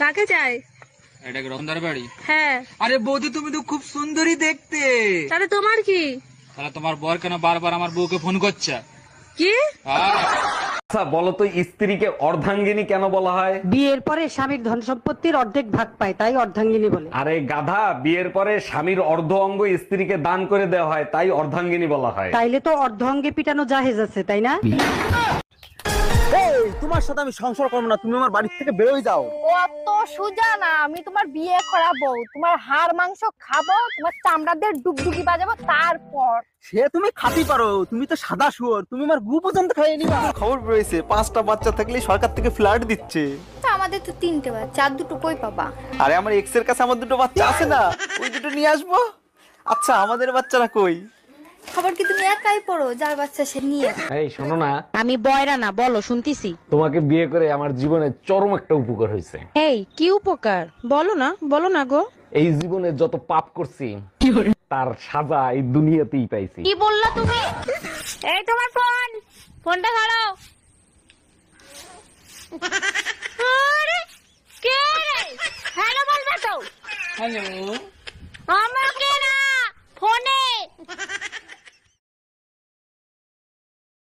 কাকে চাই? এটা কি রতনদার বাড়ি? হ্যাঁ। আরে বৌদি, তুমি তো খুব সুন্দরী দেখতে। তাহলে তোমার কি? তাহলে তোমার বর কেন বারবার আমার বউকে ফোন করছে? কি? আচ্ছা বলো তো, স্ত্রীকে অর্ধাঙ্গিনী কেন বলা হয়? বিয়ের পরে স্বামীর ধন সম্পত্তির অর্ধেক ভাগ পায়, তাই অর্ধাঙ্গিনী বলে। আরে গাধা, বিয়ের পরে স্বামীর অর্ধ অঙ্গ স্ত্রীকে দান করে দেওয়া হয়, তাই অর্ধাঙ্গিনী বলা হয়। তাইলে তো অর্ধ অঙ্গে পিটানো জাহেজ আছে, তাই না? তোমার সাথে আমি সংসার করবো না, তুমি আমার বাড়ি থেকে বেরোয় যাও। অত সোজা না, আমি তোমার বিয়ে করাবো, তোমার হাড় মাংস খাবো, তোমার চামড়া দিয়ে ডুগডুগি বাজাবো, তারপর সে তুমি খাতি পারো, তুমি তো সাদা শুয়োর, তুমি আমার গু পর্যন্ত খাইয়ে নিবা। খবর বেরোইছে 5টা বাচ্চা থাকলে সরকার থেকে ফ্ল্যাট দিচ্ছে। আমাদের তো 3টে বাচ্চা, আর 2টো কই পাবা? আরে আমার এক্স এর কাছে আমার 2টো বাচ্চা আছে না, ওই 2টো নিয়ে আসবো। আচ্ছা আমাদের বাচ্চারা কই? খবর কি তুমি একাই পড়ো, যার বাচ্চা সে নিয়ে? এই শোনো না, আমি বয়রা না, বলো শুনতিছি। তোমাকে বিয়ে করে আমার জীবনে চরম একটা উপকার হয়েছে। এই কি উপকার? বলো না গো। এই জীবনে যত পাপ করছি তার সাজা এই দুনিয়াতেই পাইছি। কি বললা তুমি? এই তোমার ফোনটা ধরো। আরে কে রে? হ্যালো বলবা তো। হ্যালো, আমাকে না, ফোনে